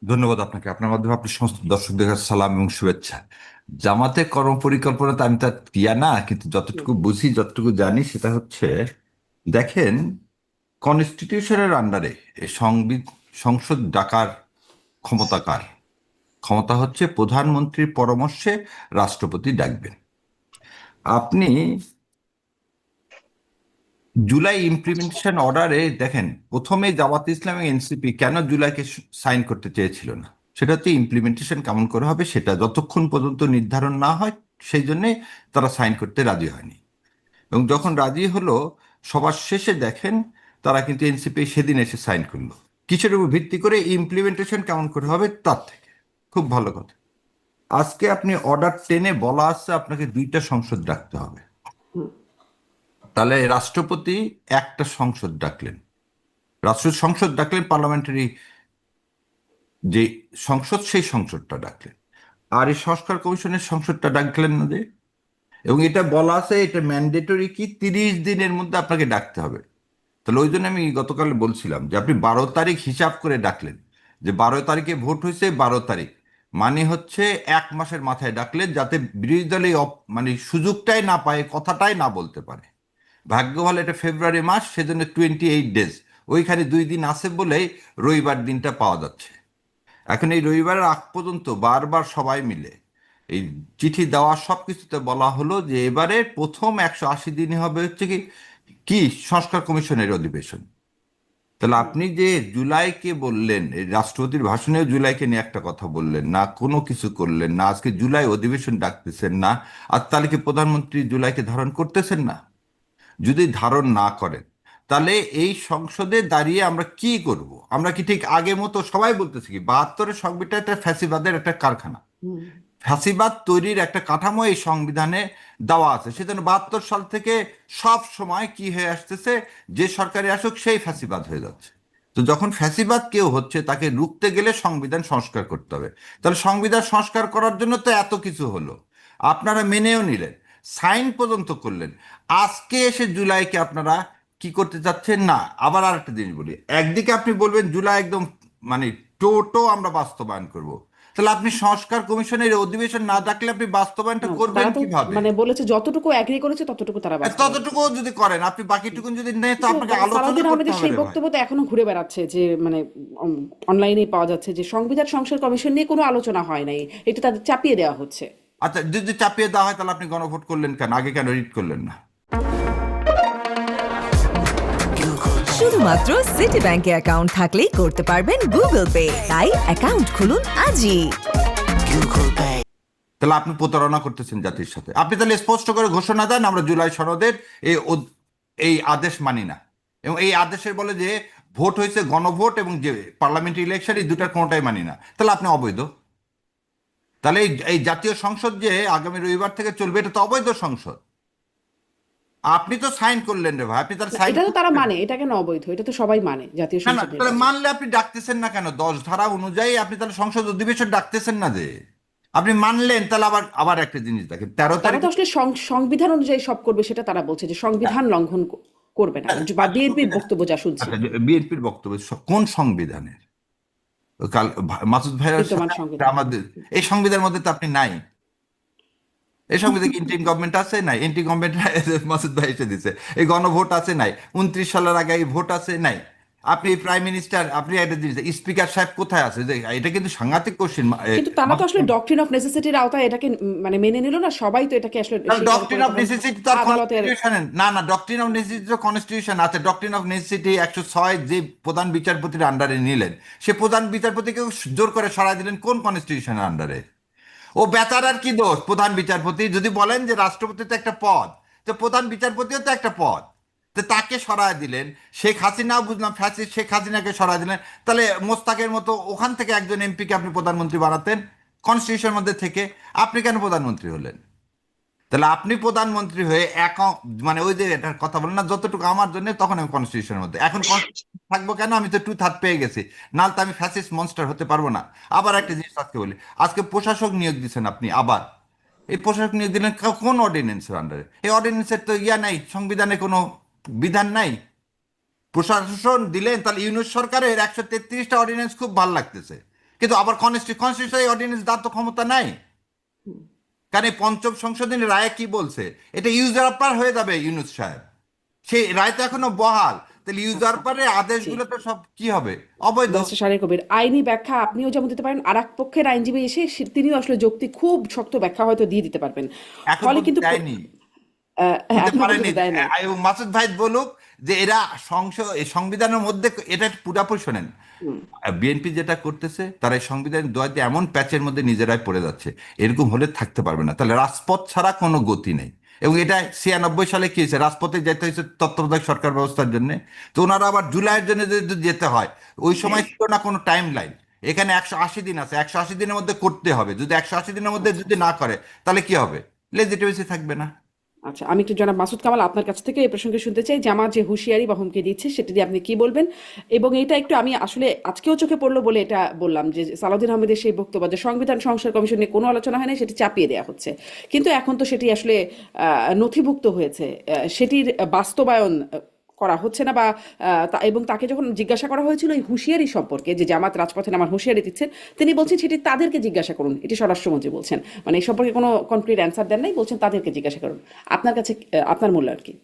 ধন্যবাদ আপনাকে। আপনার মাধ্যমে আপনি সমস্ত দর্শকদের কাছে সালাম এবং শুভেচ্ছা। জামাতের কর্মপরিকল্পনাতে আমি তার ইয়া না, কিন্তু যতটুকু বুঝি যতটুকু জানি সেটা হচ্ছে, দেখেন, কনস্টিটিউশনের আন্ডারে সংসদ ডাকার ক্ষমতা কার? ক্ষমতা হচ্ছে প্রধানমন্ত্রীর পরামর্শে রাষ্ট্রপতি ডাকবেন। আপনি জুলাই ইমপ্লিমেন্টেশন অর্ডারে দেখেন, প্রথমে জামাত ইসলাম এবং এনসিপি কেন জুলাইকে সাইন করতে চেয়েছিল না, সেটা হচ্ছে ইমপ্লিমেন্টেশন কেমন করে হবে সেটা যতক্ষণ পর্যন্ত নির্ধারণ না হয়, সেই জন্যে তারা সাইন করতে রাজি হয়নি। এবং যখন রাজি হলো, সবার শেষে দেখেন তারা কিন্তু এনসিপি সেদিন এসে সাইন করলো। কিসের উপর ভিত্তি করে? ইমপ্লিমেন্টেশন কেমন করে হবে তার থেকে। খুব ভালো কথা। আজকে আপনি অর্ডার 10-এ বলা আছে আপনাকে 2টা সংসদ ডাকতে হবে। তাহলে রাষ্ট্রপতি একটা সংসদ ডাকলেন, সংসদ ডাকলেন, পার্লামেন্টারি যে সংসদ সেই সংসদটা ডাকলেন। আর এই সংস্কার কমিশনের সংসদটা ডাকলেন না যে। এবং এটা বলা আছে, এটা ম্যান্ডেটরি কি 30 দিনের মধ্যে আপনাকে ডাকতে হবে। তাহলে ওই জন্য আমি গতকাল বলছিলাম যে আপনি 12 তারিখ হিসাব করে ডাকলেন, যে 12 তারিখে ভোট হয়েছে, 12 তারিখ মানে হচ্ছে 1 মাসের মাথায় ডাকলেন, যাতে বিরোধী দল মানে সুযোগটাই না পায়, কথাটাই না বলতে পারে। ভাগ্য ভালো এটা ফেব্রুয়ারি মাস, সেজন্য 28 ডেজ, ওইখানে 2 দিন আছে বলেই রবিবার দিনটা পাওয়া যাচ্ছে। এখন এই রবিবারের আগ পর্যন্ত বারবার সবাই মিলে এই চিঠি দেওয়া সব কিছুতে বলা হলো যে এবারে প্রথম 180 দিনে হবে হচ্ছে কি কি সংস্কার কমিশনের অধিবেশন। তাহলে আপনি যে জুলাইকে বললেন, এই রাষ্ট্রপতির ভাষণেও জুলাইকে নিয়ে একটা কথা বললেন না, কোনো কিছু করলেন না, আজকে জুলাই অধিবেশন ডাকতেছেন না, আর তাহলে কি প্রধানমন্ত্রী জুলাইকে ধারণ করতেছেন না? যদি ধারণ না করেন, তাহলে এই সংসদে দাঁড়িয়ে আমরা কি করব? আমরা কি ঠিক আগের মতো সবাই বলতেছি কি 72-এর সংবিধান একটা ফ্যাসিবাদের একটা কারখানা, ফ্যাসিবাদ তৈরির একটা কাঠামো এই সংবিধানে দেওয়া আছে, সেজন্য 72 সাল থেকে সব সময় কি হয়ে আসতেছে, যে সরকারে আসুক সেই ফ্যাসিবাদ হয়ে যাচ্ছে। তো যখন ফ্যাসিবাদ কেউ হচ্ছে, তাকে রুখতে গেলে সংবিধান সংস্কার করতে হবে। তাহলে সংবিধান সংস্কার করার জন্য তো এত কিছু হলো, আপনারা মেনেও নিলেন, সাইন পর্যন্ত করলেন। আজকে এসে জুলাইকে আপনারা কি করতে চাচ্ছেন না? আবার আরেকটা জিনিস বলি, একদিকে আপনি বলবেন জুলাই একদম মানে টোটো আমরা বাস্তবায়ন করব, তাহলে আপনি সংস্কার কমিশনের অধিবেশন না ডাকলে আপনি বাস্তবায়নটা না, করবেন তারা তো কিভাবে? মানে বলেছে যতটুকু এগ্রি করেছে ততটুকু তারা বাস্তবায়ন ততটুকু করবে। যদি করেন, আপনি বাকিটুকু যদি নেই, তো কিন্তু আপনাকে আলোচনা সালাউদ্দিন করতে আহমেদের হবে সেই রে ভাই। বক্তব্য তো এখনো ঘুরে বেড়াচ্ছে যে মানে অনলাইনে পাওয়া যাচ্ছে যে সংবিধান সংস্কার কমিশন নিয়ে কোনো আলোচনা হয় নাই, এটা তাদের চাপিয়ে দেওয়া হচ্ছে। আচ্ছা, যদি চাপিয়ে দেওয়া হয় তাহলে আপনি গণভোট করলেন কেন? আগে কেন রিট করলেন না? শুধুমাত্র সিটি ব্যাংকে অ্যাকাউন্ট থাকলেই করতে পারবেন গুগল পে, তাই অ্যাকাউন্ট খুলুন আজই। তাহলে আপনি প্রতারণা করতেছেন জাতির সাথে। আপনি তাহলে স্পষ্ট করে ঘোষণা দেন, আমরা জুলাই সনদের এই এই আদেশ মানি না। এবং এই আদেশের বলে যে ভোট হয়েছে গণভোট এবং যে পার্লামেন্টারি ইলেকশন, এই দুটার কোনোটাই মানি না, তাহলে আপনি অবৈধ। তাহলে এই এই জাতীয় সংসদ যে আগামী রবিবার থেকে চলবে, এটা তো অবৈধ সংসদ। আপনি তো সাইন করলেন রে ভাই, আপনি তাহলে না, সাইন এটা তো তারা করলেন। মানে, এটা কেন অবৈধ? এটা তো সবাই মানে জাতীয় না না, সংসদ তাহলে নির্বাচন। মানলে আপনি ডাকতেছেন না কেন? 10 ধারা অনুযায়ী আপনি তাহলে সংসদ অধিবেশন ডাকতেছেন না যে। আপনি মানলেন, তাহলে আবার আবার একটা জিনিস দেখেন, তেরো তারা তারিখ তো আসলে সংবিধান অনুযায়ী সব করবে, সেটা তারা বলছে যে সংবিধান লঙ্ঘন করবে না, বা বিএনপির বক্তব্য যা শুনছি। আচ্ছা, বিএনপির বক্তব্য কোন সংবিধানের? কাল মাসুদ ভাইয়ের বিদ্যমান সাথে সংবিধান। আমাদের এই সংবিধানের মধ্যে তো আপনি নাই। এই সংবিধানে কি ইন্টারিম গভর্নমেন্ট আছে? নাই। ইন্টারিম গভর্নমেন্ট মাসুদ ভাই এসে দিছে। এই গণভোট আছে? নাই। 29 সালের আগে এই ভোট আছে? নাই। আপনি প্রাইম মিনিস্টার, আপনি একটা জিনিস, স্পিকার সাহেব কোথায় আছে? যে এটা কিন্তু সাংঘাতিক কোশ্চেন। কিন্তু তারা তো আসলে ডক্ট্রিন অফ নেসেসিটির আওতায় এটাকে মানে মেনে নিল না, সবাই তো এটাকে আসলে স্বীকার ডক্ট্রিন করে অফ তখন নেসেসিটি তো আর আদালতের। কনস্টিটিউশন না, না, ডক্ট্রিন অফ নেসেসিটি তো কনস্টিটিউশন আছে। ডক্ট্রিন অফ নেসেসিটি 106 যে প্রধান বিচারপতির আন্ডারে নিলেন, সে প্রধান বিচারপতিকেও জোর করে সরাই দিলেন কোন কনস্টিটিউশনের আন্ডারে? ও বেচারার কি দোষ? প্রধান বিচারপতি যদি বলেন যে রাষ্ট্রপতি তো একটা পদ, তো প্রধান বিচারপতিও তো একটা পদ, তো তাকে সরায় দিলেন। শেখ হাসিনাও বুঝলাম ফ্যাসিস্ট, শেখ হাসিনাকে সরায় দিলেন, তাহলে মোস্তাকের মতো ওখান থেকে একজন এমপিকে আপনি প্রধানমন্ত্রী বানাতেন কনস্টিটিউশনের মধ্যে থেকে। আপনি কেন প্রধানমন্ত্রী হলেন? তাহলে আপনি প্রধানমন্ত্রী হয়ে এক মানে ওই যে এটার কথা বলেন না, যতটুকু আমার জন্য, তখন আমি কনস্টিটিউশনের মধ্যে। এখন constitution থাকবো কেন? আমি তো 2/3 পেয়ে গেছি, নাহলে তো আমি ফ্যাসিস্ট মনস্টার হতে পারবো না। আবার একটা জিনিস আজকে বলি, আজকে প্রশাসক নিয়োগ দিচ্ছেন আপনি আবার। এই প্রশাসক নিয়োগ দিলেন কোন অর্ডিন্যান্সের আন্ডারে? এই অর্ডিন্যান্সের তো ইয়া নাই, সংবিধানে কোনো বিধান নাই। প্রশাসন দিলেন, তাহলে ইউনুস সরকারের 133টা অর্ডিন্যান্স খুব ভালো লাগতেছে, কিন্তু আবার কনস্টিটিউশনাল অর্ডিন্যান্স দেওয়ার তো ক্ষমতা নাই। কারণ এই পঞ্চম সংশোধনী রায়ে কি বলছে, এটা ইউজারপার হয়ে যাবে ইউনূস সাহেব, সেই রায় তো এখনো বহাল, তাহলে আচ্ছা, ইউজারপারের জি। আদেশগুলো তো সব কি হবে, অবৈধ। ব্যারিস্টার শাহরিয়ার কবির, আইনি ব্যাখ্যা আপনিও যেমন দিতে পারেন, আর এক পক্ষের আইনজীবী এসে তিনিও আসলে যৌক্তিক খুব শক্ত ব্যাখ্যা হয়তো দিয়ে দিতে পারবেন। এখন ফলে পর্যন্ত কিন্তু দেয়নি, হ্যাঁ, দিতে এখনো পারেনি। পর্যন্ত দেয় নাই। এবং মাসুদ ভাই বলুক যে এরা এই সংবিধানের মধ্যে, এটা পুরাপুরি শোনেন, হুম। বিএনপি যেটা করতেছে তারা এই সংবিধান দোয়াতে এমন প্যাচের মধ্যে নিজেরাই পড়ে যাচ্ছে, এরকম হলে থাকতে পারবে না, তাহলে রাজপথ ছাড়া কোনো গতি নেই। এবং এটা 96 সালে কি হয়েছে, রাজপথে যেতে হয়েছে তত্ত্বাবধায়ক সরকার ব্যবস্থার জন্য, তো ওনারা আবার জুলাইয়ের জন্য যদি যেতে হয়, ওই সময় ছিল না কোনো টাইম লাইন। এখানে 180 দিন আছে, 180 দিনের মধ্যে করতে হবে, যদি 180 দিনের মধ্যে আচ্ছা, যদি না করে তাহলে কি হবে, লেজিটিমেসি থাকবে না। আচ্ছা, আমি একটু জনাব মাসুদ কামাল আপনার কাছ থেকে এই প্রসঙ্গে শুনতে চাই, জামাত যে হুঁশিয়ারি বা হুমকি দিচ্ছে সেটা দিয়ে আপনি কি বলবেন। এবং এটা একটু আমি আসলে আজকেও চোখে পড়লো বলে এটা বললাম যে সালাউদ্দিন আহমেদের সেই বক্তব্য যে সংবিধান সংস্কার কমিশন নিয়ে কোনো আলোচনা হয় না, সেটি চাপিয়ে দেওয়া হচ্ছে, কিন্তু এখন তো সেটি আসলে নথিভুক্ত হয়েছে, সেটির বাস্তবায়ন করা হচ্ছে না, বা এবং তাকে যখন জিজ্ঞাসা করা হয়েছিল এই হুঁশিয়ারি সম্পর্কে যে জামাত রাজপথে নামার হুঁশিয়ারি দিচ্ছেন, তিনি বলছেন সেটি তাদেরকে জিজ্ঞাসা করুন, এটি স্বরাষ্ট্রমন্ত্রী বলছেন, মানে এই সম্পর্কে কোনো কনক্রিট অ্যান্সার দেন নাই, বলছেন তাদেরকে জিজ্ঞাসা করুন। আপনার কাছে আপনার মূল্যায়ন কি?